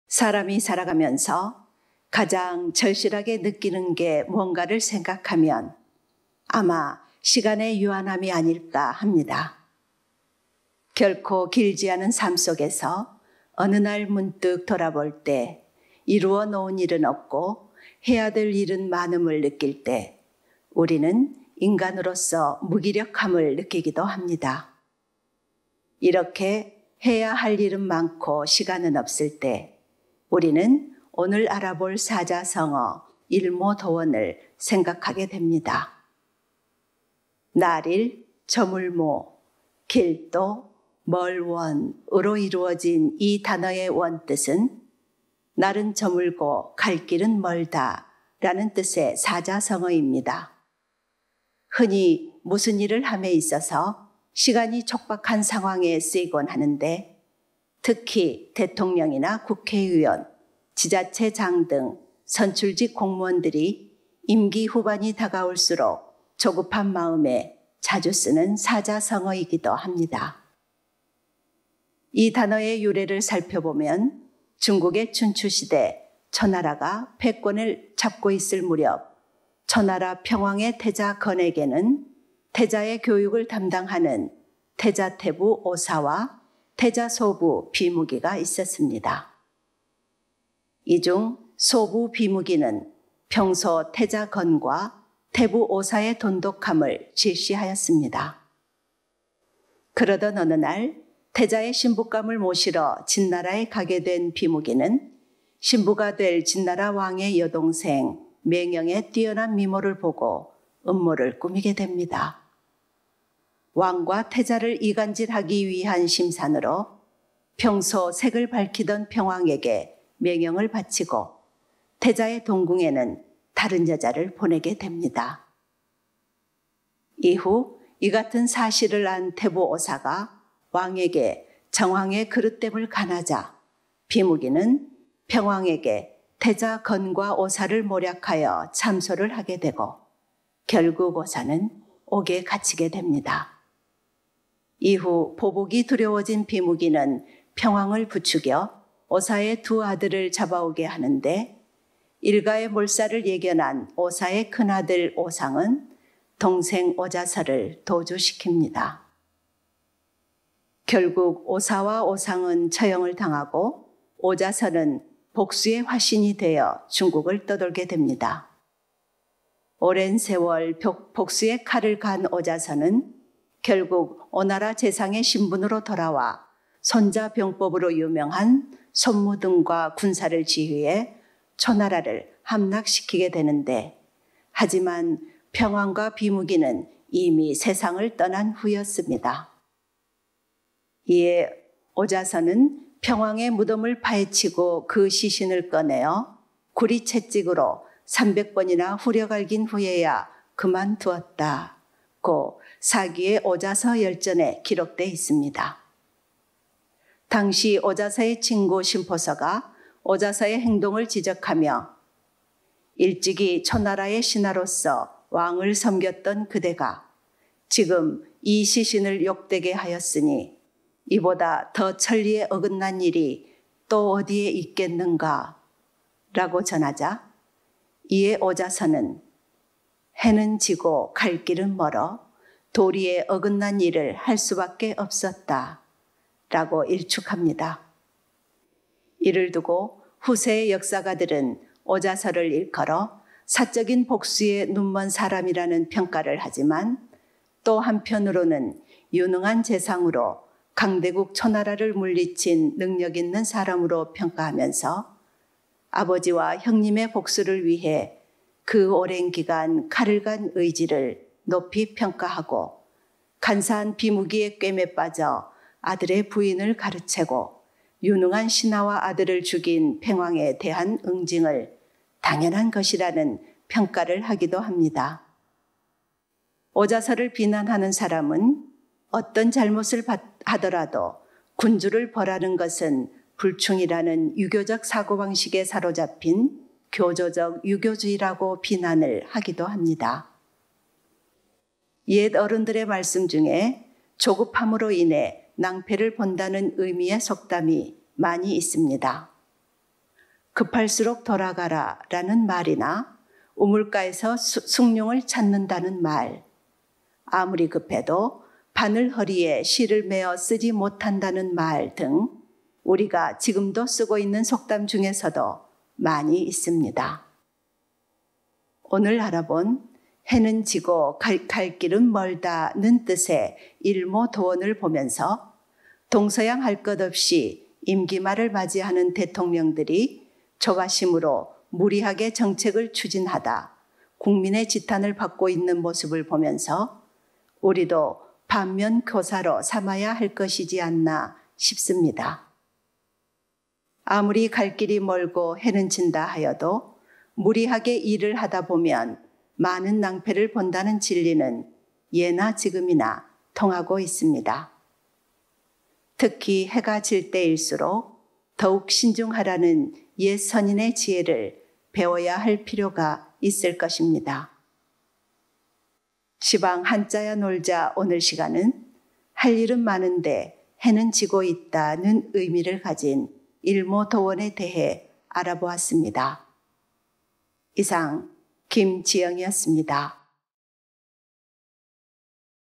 사람이 살아가면서 가장 절실하게 느끼는 게 뭔가를 생각하면 아마 시간의 유한함이 아닐까 합니다. 결코 길지 않은 삶 속에서 어느 날 문득 돌아볼 때 이루어 놓은 일은 없고 해야 될 일은 많음을 느낄 때 우리는 인간으로서 무기력함을 느끼기도 합니다. 이렇게 해야 할 일은 많고 시간은 없을 때 우리는 오늘 알아볼 사자성어 일모도원을 생각하게 됩니다. 날일, 저물모, 길도, 멀원으로 이루어진 이 단어의 원뜻은 날은 저물고 갈 길은 멀다 라는 뜻의 사자성어입니다. 흔히 무슨 일을 함에 있어서 시간이 촉박한 상황에 쓰이곤 하는데 특히 대통령이나 국회의원, 지자체장 등 선출직 공무원들이 임기 후반이 다가올수록 조급한 마음에 자주 쓰는 사자성어이기도 합니다. 이 단어의 유래를 살펴보면 중국의 춘추시대 초나라가 패권을 잡고 있을 무렵 초나라 평왕의 태자 건에게는 태자의 교육을 담당하는 태자태부 오사와 태자소부 비무기가 있었습니다. 이 중 소부 비무기는 평소 태자 건과 태부 오사의 돈독함을 실시하였습니다. 그러던 어느 날 태자의 신부감을 모시러 진나라에 가게 된 비무기는 신부가 될 진나라 왕의 여동생 맹영의 뛰어난 미모를 보고 음모를 꾸미게 됩니다. 왕과 태자를 이간질하기 위한 심산으로 평소 색을 밝히던 평왕에게 맹영을 바치고 태자의 동궁에는 다른 여자를 보내게 됩니다. 이후 이 같은 사실을 안 태부 오사가 왕에게 정황의 그릇됨을 간하자 비무기는 평왕에게 태자 건과 오사를 모략하여 참소를 하게 되고 결국 오사는 옥에 갇히게 됩니다. 이후 보복이 두려워진 비무기는 평왕을 부추겨 오사의 두 아들을 잡아오게 하는데 일가의 몰살을 예견한 오사의 큰아들 오상은 동생 오자설을 도주시킵니다. 결국 오사와 오상은 처형을 당하고 오자설은 복수의 화신이 되어 중국을 떠돌게 됩니다. 오랜 세월 복수의 칼을 간 오자설은 결국 오나라 재상의 신분으로 돌아와 손자병법으로 유명한 손무등과 군사를 지휘해 초나라를 함락시키게 되는데 하지만 평왕과 비무기는 이미 세상을 떠난 후였습니다. 이에 오자선은 평왕의 무덤을 파헤치고 그 시신을 꺼내어 구리 채찍으로 300번이나 후려갈긴 후에야 그만두었다고 사기의 오자서 열전에 기록되어 있습니다. 당시 오자서의 친구 심포서가 오자서의 행동을 지적하며 일찍이 초나라의 신하로서 왕을 섬겼던 그대가 지금 이 시신을 욕되게 하였으니 이보다 더 천리에 어긋난 일이 또 어디에 있겠는가 라고 전하자 이에 오자서는 해는 지고 갈 길은 멀어 도리에 어긋난 일을 할 수밖에 없었다 라고 일축합니다. 이를 두고 후세의 역사가들은 오자서를 일컬어 사적인 복수에 눈먼 사람이라는 평가를 하지만 또 한편으로는 유능한 재상으로 강대국 초나라를 물리친 능력 있는 사람으로 평가하면서 아버지와 형님의 복수를 위해 그 오랜 기간 칼을 간 의지를 높이 평가하고 간사한 비무기의 꿰매 빠져 아들의 부인을 가르채고 유능한 신하와 아들을 죽인 평왕에 대한 응징을 당연한 것이라는 평가를 하기도 합니다. 오자서를 비난하는 사람은 어떤 잘못을 하더라도 군주를 벌하는 것은 불충이라는 유교적 사고방식에 사로잡힌 교조적 유교주의라고 비난을 하기도 합니다. 옛 어른들의 말씀 중에 조급함으로 인해 낭패를 본다는 의미의 속담이 많이 있습니다. 급할수록 돌아가라 라는 말이나 우물가에서 숭늉을 찾는다는 말, 아무리 급해도 바늘 허리에 실을 매어 쓰지 못한다는 말 등 우리가 지금도 쓰고 있는 속담 중에서도 많이 있습니다. 오늘 알아본 해는 지고 갈 길은 멀다는 뜻의 일모도원을 보면서 동서양 할 것 없이 임기 말을 맞이하는 대통령들이 조바심으로 무리하게 정책을 추진하다 국민의 지탄을 받고 있는 모습을 보면서 우리도 반면 교사로 삼아야 할 것이지 않나 싶습니다. 아무리 갈 길이 멀고 해는 진다 하여도 무리하게 일을 하다 보면 많은 낭패를 본다는 진리는 예나 지금이나 통하고 있습니다. 특히 해가 질 때일수록 더욱 신중하라는 옛 선인의 지혜를 배워야 할 필요가 있을 것입니다. 시방 한자야 놀자 오늘 시간은 할 일은 많은데 해는 지고 있다는 의미를 가진 일모도원에 대해 알아보았습니다. 이상 김지영이었습니다.